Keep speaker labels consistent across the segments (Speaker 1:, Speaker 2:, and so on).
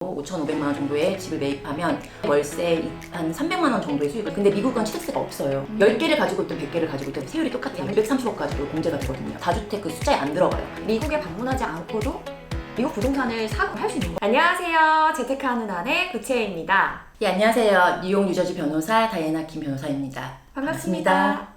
Speaker 1: 5,500만 원 정도의 집을 매입하면 월세 한 300만 원 정도의 수익을. 근데 미국은 취득세가 없어요. 10개를 가지고 있든 100개를 가지고 있든 세율이 똑같아요. 230억까지도 공제가 되거든요. 다주택 그 숫자에 안 들어가요.
Speaker 2: 미국에 방문하지 않고도 미국 부동산을 사고 할 수 있는 거예요. 안녕하세요. 재테크하는 한의 구채입니다.
Speaker 1: 예, 안녕하세요. 뉴욕 뉴저지 변호사 다이애나 김 변호사입니다.
Speaker 2: 반갑습니다.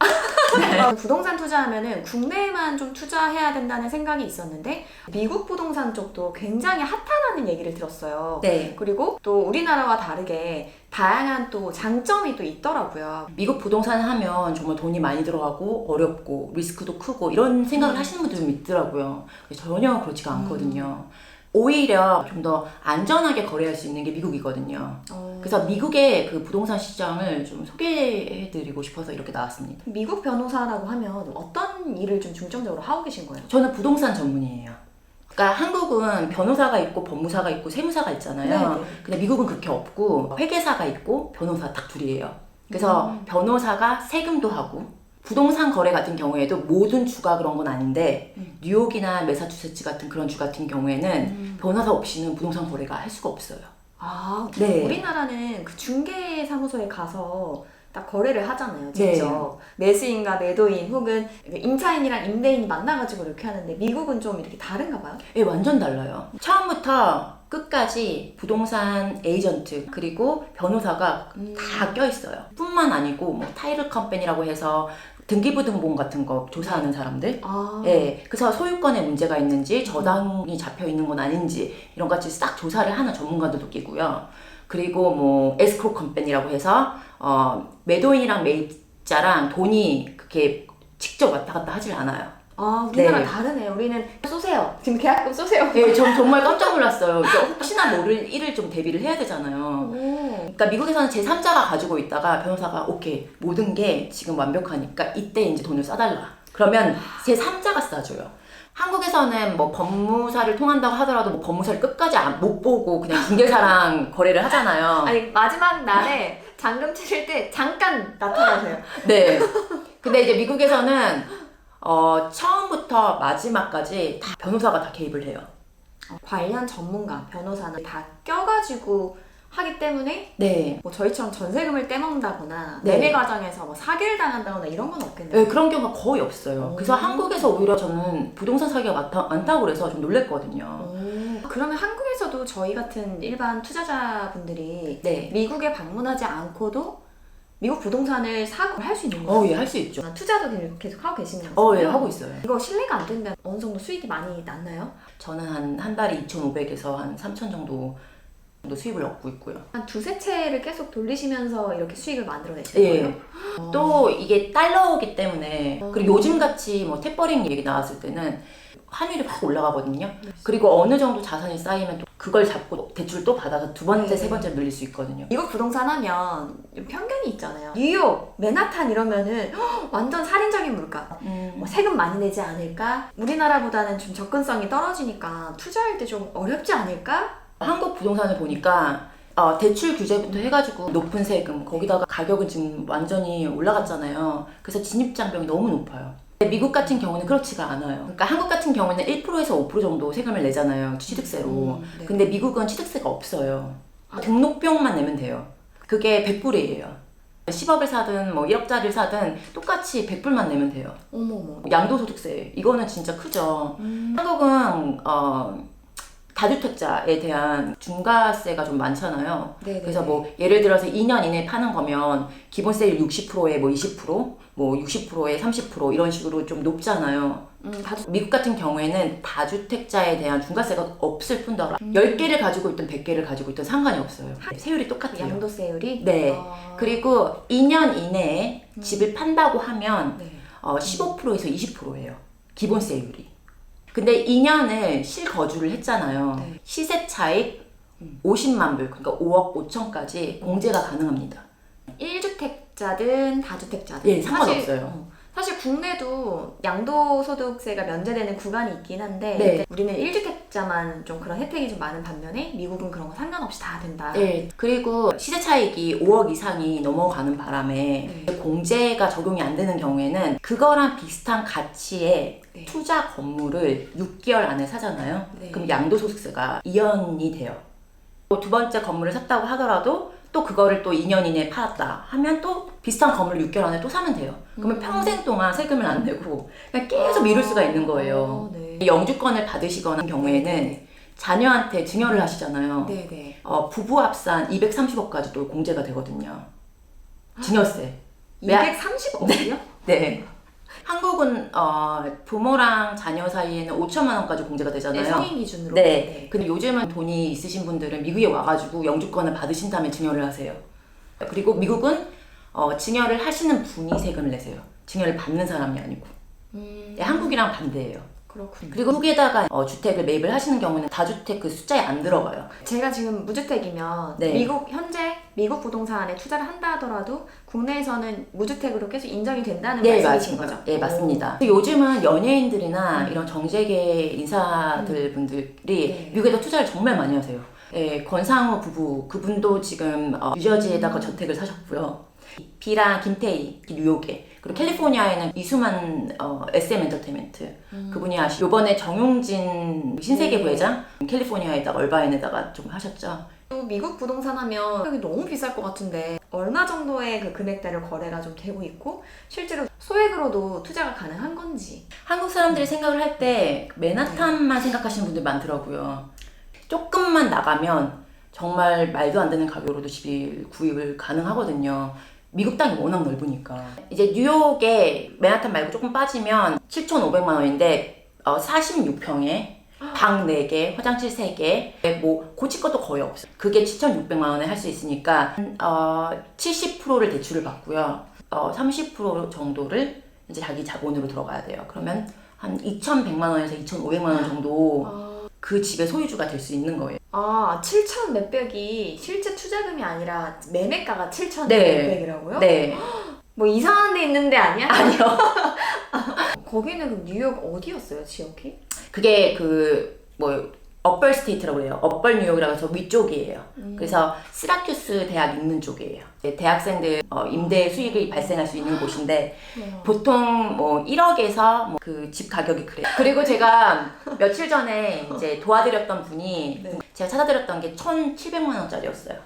Speaker 2: 부동산 투자하면은 국내에만 좀 투자해야 된다는 생각이 있었는데 미국 부동산 쪽도 굉장히 핫하다는 얘기를 들었어요.
Speaker 1: 네.
Speaker 2: 그리고 또 우리나라와 다르게 다양한 또 장점이 또 있더라고요.
Speaker 1: 미국 부동산 하면 정말 돈이 많이 들어가고 어렵고 리스크도 크고 이런 생각을 하시는 분들이 좀 있더라고요. 전혀 그렇지가 않거든요. 오히려 좀 더 안전하게 거래할 수 있는 게 미국이거든요. 그래서 미국의 그 부동산 시장을 좀 소개해드리고 싶어서 이렇게 나왔습니다.
Speaker 2: 미국 변호사라고 하면 어떤 일을 좀 중점적으로 하고 계신 거예요?
Speaker 1: 저는 부동산 전문이에요. 그러니까 한국은 변호사가 있고 법무사가 있고 세무사가 있잖아요.
Speaker 2: 네네.
Speaker 1: 근데 미국은 그렇게 없고 회계사가 있고 변호사 딱 둘이에요. 그래서 변호사가 세금도 하고 부동산 거래 같은 경우에도 모든 주가 그런 건 아닌데 뉴욕이나 매사추세츠 같은 그런 주 같은 경우에는 변호사 없이는 부동산 거래가 할 수가 없어요.
Speaker 2: 아,
Speaker 1: 네.
Speaker 2: 우리나라는 그 중개사무소에 가서 딱 거래를 하잖아요, 직접. 매수인과 매도인 혹은 임차인이랑 임대인이 만나가지고 이렇게 하는데 미국은 좀 이렇게 다른가 봐요?
Speaker 1: 예, 완전 달라요. 처음부터 끝까지 부동산 에이전트 그리고 변호사가 다 껴있어요. 뿐만 아니고 뭐 타이틀 컴퍼니라고 해서 등기부등본 같은 거 조사하는 사람들. 예, 그래서 소유권에 문제가 있는지 저당이 잡혀 있는 건 아닌지 이런 것 같이 싹 조사를 하는 전문가들도 끼고요. 그리고 뭐 에스크로 컴퍼니라고 해서 매도인이랑 매입자랑 돈이 그렇게 직접 왔다 갔다 하질 않아요.
Speaker 2: 아, 우리나라
Speaker 1: 네.
Speaker 2: 다르네요. 우리는 쏘세요. 지금 계약금 쏘세요.
Speaker 1: 네, 전 정말 깜짝 놀랐어요. 혹시나 모를 일을 좀 대비를 해야 되잖아요. 그러니까 미국에서는 제3자가 가지고 있다가 변호사가 오케이 모든 게 지금 완벽하니까 이때 이제 돈을 싸달라. 그러면 제3자가 싸줘요. 한국에서는 뭐 법무사를 통한다고 하더라도 뭐 법무사를 끝까지 못 보고 그냥 중개사랑 거래를 하잖아요.
Speaker 2: 아니, 마지막 날에 잔금 치를 때 잠깐 나타나세요.
Speaker 1: 네. 근데 이제 미국에서는 처음부터 마지막까지 다 변호사가 다 개입을 해요.
Speaker 2: 관련 전문가, 변호사는 다 껴가지고 하기 때문에
Speaker 1: 네.
Speaker 2: 뭐 저희처럼 전세금을 떼먹는다거나
Speaker 1: 네.
Speaker 2: 매매 과정에서 뭐 사기를 당한다거나 이런 건 없겠네요.
Speaker 1: 네, 그런 경우가 거의 없어요. 그래서 한국에서 오히려 저는 부동산 사기가 많다고 그래서 좀 놀랬거든요.
Speaker 2: 그러면 한국에서도 저희 같은 일반 투자자분들이
Speaker 1: 네.
Speaker 2: 미국에 방문하지 않고도 미국 부동산을 사고 할 수 있는 거예요?
Speaker 1: 예, 할 수 있죠.
Speaker 2: 투자도 계속 하고 계시는 거예요?
Speaker 1: 예, 하고 있어요.
Speaker 2: 이거 신뢰가 안 된다면 어느 정도 수익이 많이 났나요?
Speaker 1: 저는 한 달에 2,500에서 한 3,000 정도 수입을 얻고 있고요.
Speaker 2: 한 두세 채를 계속 돌리시면서 이렇게 수익을 만들어내시는
Speaker 1: 예.
Speaker 2: 거예요?
Speaker 1: 또 이게 달러이기 때문에 그리고 요즘 같이 뭐 탭버링 얘기 나왔을 때는 환율이 확 올라가거든요. 그리고 어느 정도 자산이 쌓이면 또 그걸 잡고 대출 또 받아서 두 번째, 세 번째 늘릴 수 있거든요.
Speaker 2: 미국 부동산 하면 편견이 있잖아요. 뉴욕, 맨하탄 이러면은 완전 살인적인 물가. 뭐 세금 많이 내지 않을까? 우리나라보다는 좀 접근성이 떨어지니까 투자할 때 좀 어렵지 않을까?
Speaker 1: 한국 부동산을 보니까 대출 규제부터 해가지고 높은 세금 거기다가 가격은 지금 완전히 올라갔잖아요. 그래서 진입장벽이 너무 높아요. 미국 같은 경우는 그렇지가 않아요. 그러니까 한국 같은 경우는 1%에서 5% 정도 세금을 내잖아요. 취득세로.
Speaker 2: 네.
Speaker 1: 근데 미국은 취득세가 없어요. 등록비용만 내면 돼요. 그게 100불이에요. 10억을 사든 뭐 1억짜리를 사든 똑같이 100불만 내면 돼요.
Speaker 2: 어머머.
Speaker 1: 양도소득세 이거는 진짜 크죠. 한국은 다주택자에 대한 중과세가 좀 많잖아요.
Speaker 2: 네네.
Speaker 1: 그래서 뭐 예를 들어서 2년 이내에 파는 거면 기본세율 60%에 뭐 20%, 뭐 60%에 30% 이런 식으로 좀 높잖아요. 미국 같은 경우에는 다주택자에 대한 중과세가 없을 뿐더러 10개를 가지고 있든 100개를 가지고 있든 상관이 없어요. 세율이 똑같아요.
Speaker 2: 양도세율이?
Speaker 1: 네. 그리고 2년 이내에 집을 판다고 하면
Speaker 2: 네.
Speaker 1: 15%에서 20%예요. 기본세율이. 근데 2년을 실거주를 했잖아요.
Speaker 2: 네.
Speaker 1: 시세 차익 50만 불, 그러니까 5억 5천까지 공제가 가능합니다.
Speaker 2: 1주택자든 다주택자든
Speaker 1: 예, 상관없어요.
Speaker 2: 사실 국내도 양도소득세가 면제되는 구간이 있긴 한데
Speaker 1: 네.
Speaker 2: 우리는 1주택자만 좀 그런 혜택이 좀 많은 반면에 미국은 그런 거 상관없이 다 된다.
Speaker 1: 네. 그리고 시세 차익이 5억 이상이 넘어가는 바람에 공제가 적용이 안 되는 경우에는 그거랑 비슷한 가치의 투자 건물을 6개월 안에 사잖아요. 그럼 양도소득세가 이연이 돼요. 두 번째 건물을 샀다고 하더라도 또 그거를 또 2년 이내에 팔았다 하면 또 비슷한 건물을 6개월 안에 또 사면 돼요. 그러면 평생 동안 세금을 안 내고 그냥 계속 미룰 수가 있는 거예요.
Speaker 2: 네.
Speaker 1: 영주권을 받으시거나 경우에는 자녀한테 증여를 하시잖아요.
Speaker 2: 네네.
Speaker 1: 부부 합산 230억까지 또 공제가 되거든요. 증여세.
Speaker 2: 230억이요?
Speaker 1: 네. 한국은 부모랑 자녀 사이에는 5천만 원까지 공제가 되잖아요.
Speaker 2: 네, 성인 기준으로.
Speaker 1: 네. 근데 요즘은 돈이 있으신 분들은 미국에 와가지고 영주권을 받으신 다음에 증여를 하세요. 그리고 미국은 증여를 하시는 분이 세금을 내세요. 증여를 받는 사람이 아니고. 네, 한국이랑 반대예요.
Speaker 2: 그렇군요.
Speaker 1: 그리고 후기에다가 주택을 매입을 하시는 경우는 다주택 그 숫자에 안 들어가요.
Speaker 2: 제가 지금 무주택이면
Speaker 1: 네.
Speaker 2: 현재 미국 부동산에 투자를 한다 하더라도 국내에서는 무주택으로 계속 인정이 된다는
Speaker 1: 네,
Speaker 2: 말씀이신
Speaker 1: 맞습니다.
Speaker 2: 거죠?
Speaker 1: 네, 맞습니다. 요즘은 연예인들이나 이런 정재계 인사들 분들이
Speaker 2: 네.
Speaker 1: 미국에다 투자를 정말 많이 하세요. 네, 권상우 부부, 그분도 지금 뉴저지에다가 저택을 사셨고요. 비랑 김태희, 뉴욕에. 그리고 캘리포니아에는 이수만 SM 엔터테인먼트 그분이 요번에 정용진 신세계
Speaker 2: 네.
Speaker 1: 부회장 캘리포니아에다가 얼바인에다가 좀 하셨죠.
Speaker 2: 또 미국 부동산 하면 가격이 너무 비쌀 것 같은데 얼마 정도의 그 금액대로 거래가 좀 되고 있고 실제로 소액으로도 투자가 가능한 건지.
Speaker 1: 한국 사람들이 생각을 할 때 맨하탄만 생각하시는 분들 많더라고요. 조금만 나가면 정말 말도 안 되는 가격으로도 집이 구입을 가능하거든요. 미국 땅이 워낙 넓으니까. 이제 뉴욕에 맨하탄 말고 조금 빠지면 7,500만 원인데 46평에 방 4개, 화장실 3개, 뭐 고칠 것도 거의 없어요. 그게 7,600만 원에 할 수 있으니까 70%를 대출을 받고요. 30% 정도를 이제 자기 자본으로 들어가야 돼요. 그러면 한 2,100만 원에서 2,500만 원 정도 그 집의 소유주가 될 수 있는 거예요.
Speaker 2: 7천 몇백이 실제 투자금이 아니라 매매가가 7천
Speaker 1: 네.
Speaker 2: 몇백이라고요?
Speaker 1: 네.
Speaker 2: 뭐 이상한 데 있는데 아니야?
Speaker 1: 아니요.
Speaker 2: 거기는 그럼 뉴욕 어디였어요, 지역이?
Speaker 1: 그게 업벌 스테이트라고 해요. 업벌 뉴욕이라고 해서 위쪽이에요. 그래서 시라큐스 대학 있는 쪽이에요. 대학생들 임대 수익이 발생할 수 있는 곳인데 보통 1억에서 그 집 가격이 그래요. 그리고 제가 며칠 전에 이제 도와드렸던 분이
Speaker 2: 네.
Speaker 1: 제가 찾아드렸던 게 1,700만 원짜리였어요.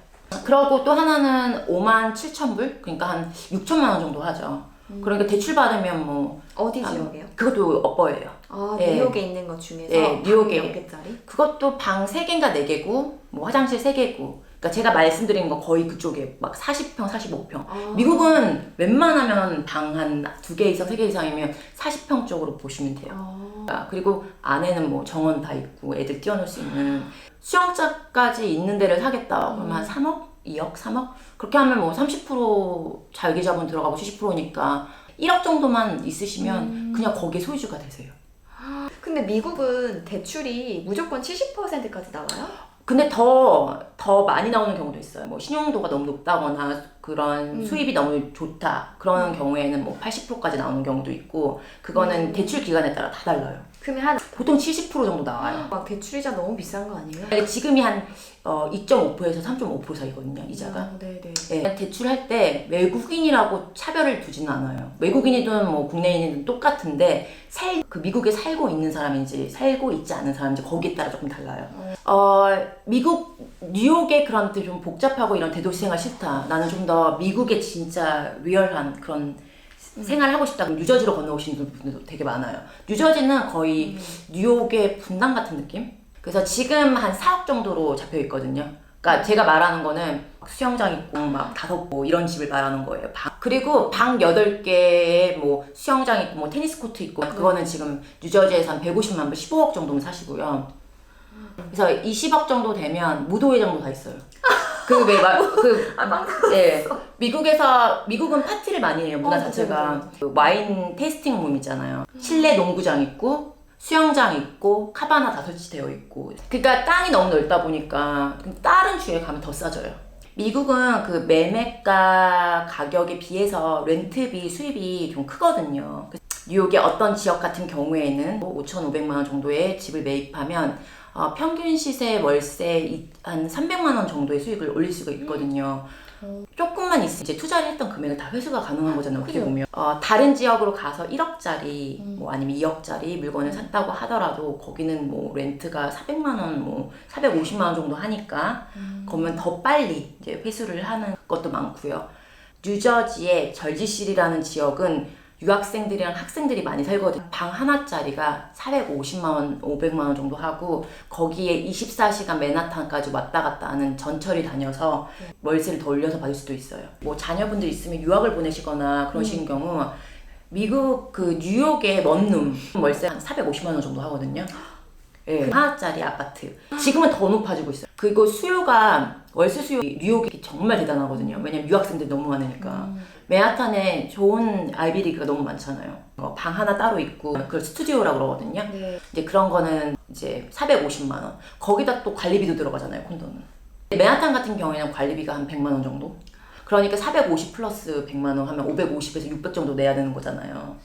Speaker 1: 그러고 또 하나는 57,000불? 그러니까 한 6천만 원 정도 하죠. 그러니까 대출 받으면
Speaker 2: 어디 지역이에요?
Speaker 1: 그것도 업버예요. 네.
Speaker 2: 뉴욕에 있는 것 중에서
Speaker 1: 네, 뉴욕에.
Speaker 2: 몇 개짜리?
Speaker 1: 그것도 방 3개인가 4개고 화장실 3개고 그러니까 제가 말씀드린 거 거의 그쪽에 막 40평, 45평. 미국은 웬만하면 방 한 2개 이상, 3개 이상이면 40평 쪽으로 보시면 돼요. 그리고 안에는 정원 다 있고 애들 뛰어놀 수 있는 수영장까지 있는 데를 사겠다. 그러면 한 3억? 2억? 3억? 그렇게 하면 30% 자기자본 들어가고 70%니까 1억 정도만 있으시면 그냥 거기에 소유주가 되세요.
Speaker 2: 근데 미국은 대출이 무조건 70%까지 나와요?
Speaker 1: 근데 더 많이 나오는 경우도 있어요. 신용도가 너무 높다거나 그런 수입이 너무 좋다. 그런 경우에는 80%까지 나오는 경우도 있고 그거는 대출 기간에 따라 다 달라요.
Speaker 2: 그러면
Speaker 1: 보통 70% 정도 나와요.
Speaker 2: 막 대출이자 너무 비싼 거 아니에요?
Speaker 1: 근데 지금이 한 2.5%에서 3.5% 사이거든요, 이자가.
Speaker 2: 네네.
Speaker 1: 네, 대출할 때 외국인이라고 차별을 두지는 않아요. 외국인이든 국내인이든 똑같은데 그 미국에 살고 있는 사람인지 살고 있지 않은 사람인지 거기에 따라 조금 달라요. 미국 뉴욕의 그런 좀 복잡하고 이런 대도시 생활 싫다. 나는 좀 더 미국의 진짜 리얼한 그런 생활을 하고 싶다. 그럼 뉴저지로 건너오시는 분들도 되게 많아요. 뉴저지는 거의 뉴욕의 분당 같은 느낌? 그래서 지금 한 4억 정도로 잡혀 있거든요. 그러니까 제가 말하는 거는 수영장 있고 막 5곳 이런 집을 말하는 거예요. 그리고 방 8개에 수영장 있고 테니스 코트 있고 그거는 지금 뉴저지에서 한 150만 불, 15억 정도면 사시고요. 그래서 20억 정도 되면 무도회장도 다 있어요. 미국은 파티를 많이 해요. 문화 자체가. 그 와인 테이스팅룸 있잖아요. 실내 농구장 있고 수영장 있고 카바나 다 설치되어 있고. 그러니까 땅이 너무 넓다 보니까 다른 주에 가면 더 싸져요. 미국은 그 매매가 가격에 비해서 렌트비 수입이 좀 크거든요. 뉴욕의 어떤 지역 같은 경우에는 5,500만 원 정도의 집을 매입하면 평균 시세 월세 한 300만 원 정도의 수익을 올릴 수가 있거든요. 조금 조금만 있으면 이제 투자를 했던 금액을 다 회수가 가능한 거잖아요. 어떻게 보면 다른 지역으로 가서 1억짜리 뭐 아니면 2억짜리 물건을 샀다고 하더라도 거기는 뭐 렌트가 400만 원, 뭐 450만 원 정도 하니까 그러면 더 빨리 이제 회수를 하는 것도 많고요. 뉴저지의 절지시리라는 지역은 유학생들이랑 학생들이 많이 살거든요. 방 하나짜리가 450만 원, 500만 원 정도 하고 거기에 24시간 맨하탄까지 왔다 갔다 하는 전철이 다녀서 월세를 더 올려서 받을 수도 있어요. 뭐 자녀분들 있으면 유학을 보내시거나 그러신 경우 미국 그 뉴욕의 원룸 월세 한 450만 원 정도 하거든요. 예, 하나짜리 아파트. 지금은 더 높아지고 있어요. 그리고 수요가 월세 수요 뉴욕이 정말 대단하거든요. 왜냐면 유학생들이 너무 많으니까. 맨하탄에 좋은 아이비리그가 너무 많잖아요. 방 하나 따로 있고 그걸 스튜디오라고 그러거든요.
Speaker 2: 네.
Speaker 1: 이제 그런 거는 이제 450만 원. 거기다 또 관리비도 들어가잖아요, 콘도는. 맨하탄 같은 경우에는 관리비가 한 100만 원 정도. 그러니까 450 플러스 100만 원 하면 550에서 600 정도 내야 되는 거잖아요.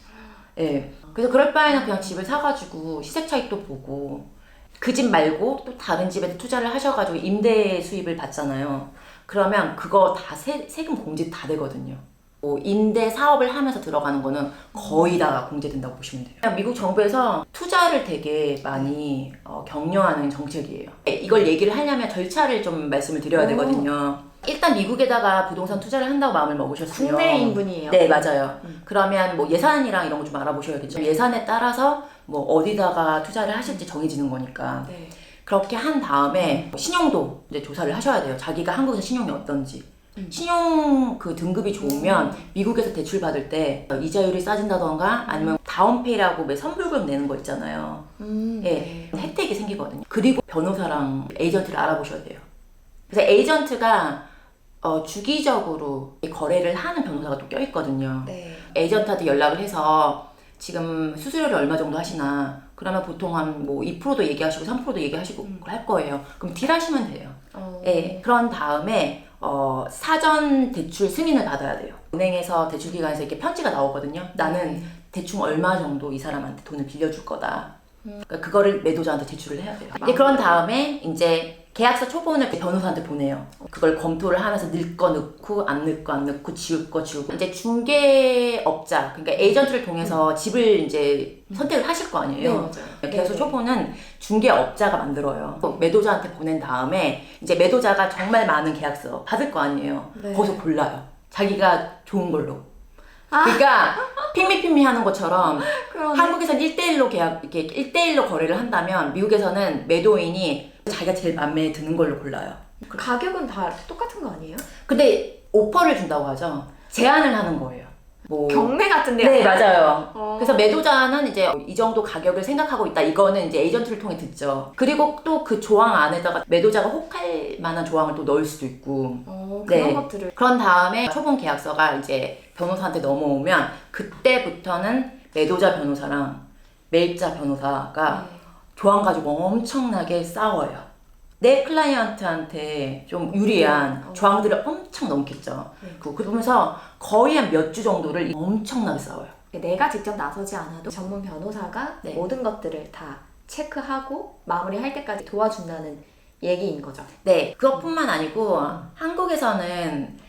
Speaker 1: 예. 그래서 그럴 바에는 그냥 집을 사가지고 시세 차익도 보고 그 집 말고 또 다른 집에 투자를 하셔가지고 임대 수입을 받잖아요. 그러면 그거 다 세금 공제 다 되거든요. 뭐 임대 사업을 하면서 들어가는 거는 거의 다 공제된다고 보시면 돼요. 그냥 미국 정부에서 투자를 되게 많이 격려하는 정책이에요. 이걸 얘기를 하려면 절차를 좀 말씀을 드려야 되거든요. 일단 미국에다가 부동산 투자를 한다고 마음을 먹으셨으면
Speaker 2: 국내인 분이에요.
Speaker 1: 네, 맞아요. 그러면 뭐 예산이랑 이런 거 좀 알아보셔야겠죠. 예산에 따라서 뭐 어디다가 투자를 하실지 정해지는 거니까.
Speaker 2: 네.
Speaker 1: 그렇게 한 다음에 신용도 이제 조사를 하셔야 돼요. 자기가 한국에서 신용이 어떤지. 신용 그 등급이 좋으면 미국에서 대출 받을 때 이자율이 싸진다던가 아니면 다운페이라고 매 선불금 내는 거 있잖아요. 예, 혜택이 생기거든요. 그리고 변호사랑 에이전트를 알아보셔야 돼요. 그래서 에이전트가 주기적으로 거래를 하는 변호사가 또 껴있거든요.
Speaker 2: 네.
Speaker 1: 에이전트한테 연락을 해서 지금 수수료를 얼마 정도 하시나 그러면 보통 한 뭐 2%도 얘기하시고 3%도 얘기하시고 할 거예요. 그럼 딜하시면 돼요. 예, 그런 다음에 사전 대출 승인을 받아야 돼요. 은행에서 대출기관에서 이렇게 편지가 나오거든요. 나는 대충 얼마 정도 이 사람한테 돈을 빌려줄 거다. 그러니까 그거를 매도자한테 제출을 해야 돼요. 이제 그런 다음에 이제 계약서 초본을 변호사한테 보내요. 그걸 검토를 하면서 넣을 거 넣고 안 넣을 거 안 넣고 지울 거 지우고 이제 중개업자 그러니까 에이전트를 통해서 집을 이제 선택을 하실 거 아니에요.
Speaker 2: 네, 맞아요.
Speaker 1: 계약서 초본은 중개업자가 만들어요. 매도자한테 보낸 다음에 이제 매도자가 정말 많은 계약서 받을 거 아니에요.
Speaker 2: 네.
Speaker 1: 거기서 골라요. 자기가 좋은 걸로. 그러니까 핑미핑미 하는 것처럼
Speaker 2: 그러네.
Speaker 1: 한국에서는 1대1로 계약 이렇게 1대1로 거래를 한다면 미국에서는 매도인이 자기가 제일 마음에 드는 걸로 골라요.
Speaker 2: 가격은 다 똑같은 거 아니에요?
Speaker 1: 근데 오퍼를 준다고 하죠. 제안을 하는 거예요. 뭐
Speaker 2: 경매 같은데.
Speaker 1: 네, 맞아요.
Speaker 2: 어.
Speaker 1: 그래서 매도자는 이제 이 정도 가격을 생각하고 있다. 이거는 이제 에이전트를 통해 듣죠. 그리고 또 그 조항 안에다가 매도자가 혹할 만한 조항을 또 넣을 수도 있고.
Speaker 2: 그런
Speaker 1: 네.
Speaker 2: 것들을.
Speaker 1: 그런 다음에 초본 계약서가 이제 변호사한테 넘어오면 그때부터는 매도자 변호사랑 매입자 변호사가 조항 가지고 엄청나게 싸워요. 내 클라이언트한테 좀 유리한 조항들을 엄청 넣겠죠. 그러면서 거의 한 몇 주 정도를 엄청나게 싸워요.
Speaker 2: 내가 직접 나서지 않아도 전문 변호사가
Speaker 1: 네.
Speaker 2: 모든 것들을 다 체크하고 마무리할 때까지 도와준다는 얘기인 거죠.
Speaker 1: 네, 그것뿐만 아니고 한국에서는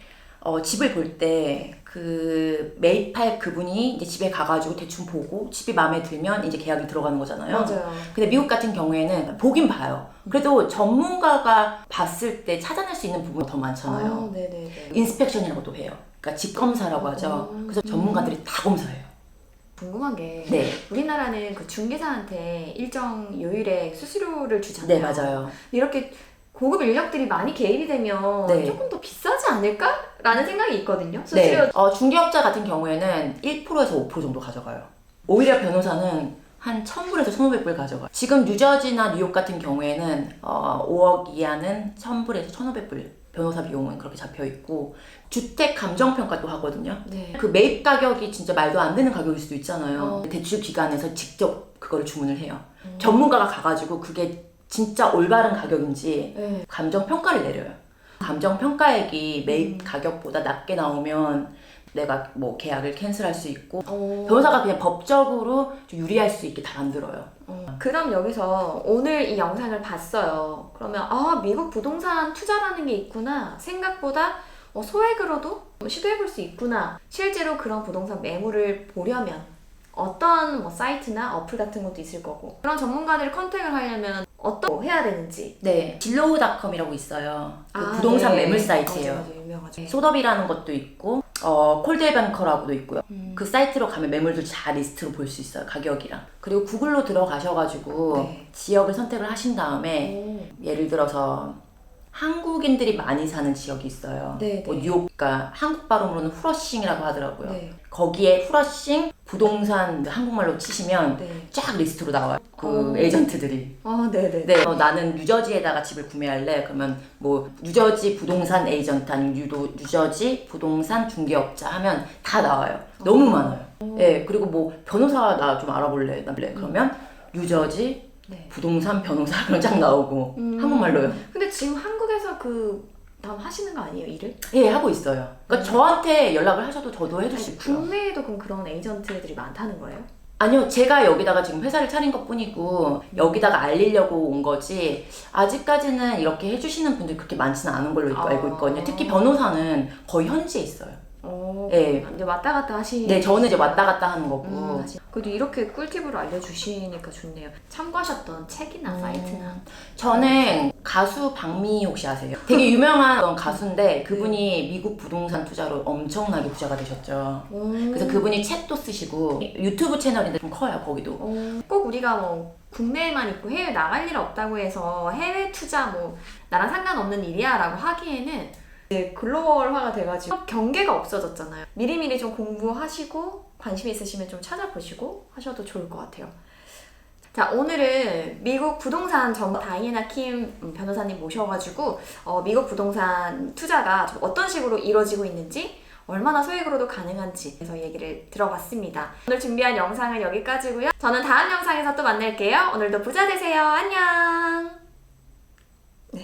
Speaker 1: 집을 볼 때 그 매입할 그분이 이제 집에 가가지고 대충 보고 집이 마음에 들면 이제 계약이 들어가는 거잖아요.
Speaker 2: 맞아요.
Speaker 1: 근데 미국 같은 경우에는 보긴 봐요. 그래도 전문가가 봤을 때 찾아낼 수 있는 부분이 더 많잖아요.
Speaker 2: 네네네.
Speaker 1: 인스펙션이라고 또 해요. 그러니까 직검사라고 하죠. 그래서 전문가들이 다 검사해요.
Speaker 2: 궁금한 게
Speaker 1: 네.
Speaker 2: 우리나라는 그 중개사한테 일정 요일에 수수료를 주잖아요.
Speaker 1: 네, 맞아요.
Speaker 2: 이렇게 고급 인력들이 많이 개입이 되면
Speaker 1: 네.
Speaker 2: 조금 더 비싸지 않을까라는 생각이 있거든요. 수수료.
Speaker 1: 네. 중개업자 같은 경우에는 1%에서 5% 정도 가져가요. 오히려 변호사는 한 1,000불에서 1,500불 가져가요. 지금 뉴저지나 뉴욕 같은 경우에는 5억 이하는 1,000불에서 1,500불 변호사 비용은 그렇게 잡혀 있고 주택 감정평가도 하거든요.
Speaker 2: 네.
Speaker 1: 그 매입 가격이 진짜 말도 안 되는 가격일 수도 있잖아요. 대출 기관에서 직접 그거를 주문을 해요. 전문가가 가가지고 그게 진짜 올바른 가격인지
Speaker 2: 네.
Speaker 1: 감정평가를 내려요. 감정평가액이 매입 가격보다 낮게 나오면 내가 뭐 계약을 캔슬할 수 있고 변호사가 그냥 법적으로 좀 유리할 수 있게 다 만들어요.
Speaker 2: 그럼 여기서 오늘 이 영상을 봤어요. 그러면 미국 부동산 투자라는 게 있구나. 생각보다 소액으로도 시도해볼 수 있구나. 실제로 그런 부동산 매물을 보려면 어떤 사이트나 어플 같은 것도 있을 거고, 그런 전문가들을 컨택을 하려면 어떤 거 해야 되는지.
Speaker 1: 네, 진로우닷컴이라고 있어요. 그 부동산
Speaker 2: 네.
Speaker 1: 매물 사이트예요.
Speaker 2: 맞아, 유명하죠.
Speaker 1: 소더비라는 것도 있고 콜드뱅커라고도 있고요. 그 사이트로 가면 매물들 다 리스트로 볼 수 있어요. 가격이랑. 그리고 구글로 들어가셔가지고
Speaker 2: 네.
Speaker 1: 지역을 선택을 하신 다음에
Speaker 2: 오.
Speaker 1: 예를 들어서 한국인들이 많이 사는 지역이 있어요.
Speaker 2: 네,
Speaker 1: 뭐
Speaker 2: 네.
Speaker 1: 뉴욕, 그러니까 한국 발음으로는 후러싱이라고 하더라고요.
Speaker 2: 네.
Speaker 1: 거기에 후러싱 부동산 한국말로 치시면
Speaker 2: 네.
Speaker 1: 쫙 리스트로 나와요. 그
Speaker 2: 오.
Speaker 1: 에이전트들이.
Speaker 2: 네네.
Speaker 1: 네, 나는 뉴저지에다가 집을 구매할래. 그러면 뭐 뉴저지 부동산 에이전트 아니면 뉴저지 부동산 중개업자 하면 다 나와요. 너무 많아요. 네, 그리고 뭐 변호사 나 좀 알아볼래. 그러면 뉴저지
Speaker 2: 네.
Speaker 1: 부동산 변호사 그런 쫙 나오고 한국말로요.
Speaker 2: 근데 지금 한국에서 다음 하시는 거 아니에요, 일을?
Speaker 1: 예, 하고 있어요. 그러니까 저한테 연락을 하셔도 저도 해줄 수
Speaker 2: 아니,
Speaker 1: 있고요.
Speaker 2: 국내에도 그럼 그런 에이전트들이 많다는 거예요?
Speaker 1: 아니요, 제가 여기다가 지금 회사를 차린 것 뿐이고 여기다가 알리려고 온 거지 아직까지는 이렇게 해주시는 분들이 그렇게 많지는 않은 걸로 알고 있거든요. 특히 변호사는 거의 현지에 있어요. 네.
Speaker 2: 이제 왔다 갔다 하시는.
Speaker 1: 네, 저는 이제 왔다 갔다 하는 거고.
Speaker 2: 그래도 이렇게 꿀팁으로 알려주시니까 좋네요. 참고하셨던 책이나 사이트나.
Speaker 1: 저는 가수 박미 혹시 아세요? 되게 유명한 가수인데 그분이 미국 부동산 투자로 엄청나게 부자가 되셨죠. 그래서 그분이 책도 쓰시고 유튜브 채널인데 좀 커요, 거기도.
Speaker 2: 꼭 우리가 국내에만 있고 해외 나갈 일 없다고 해서 해외 투자 나랑 상관없는 일이야 라고 하기에는 이제 글로벌화가 돼가지고 경계가 없어졌잖아요. 미리미리 좀 공부하시고 관심 있으시면 좀 찾아보시고 하셔도 좋을 것 같아요. 자, 오늘은 미국 부동산 전문 다이애나 킴 변호사님 모셔가지고 미국 부동산 투자가 좀 어떤 식으로 이루어지고 있는지, 얼마나 소액으로도 가능한지 해서 얘기를 들어봤습니다. 오늘 준비한 영상은 여기까지고요. 저는 다음 영상에서 또 만날게요. 오늘도 부자 되세요. 안녕!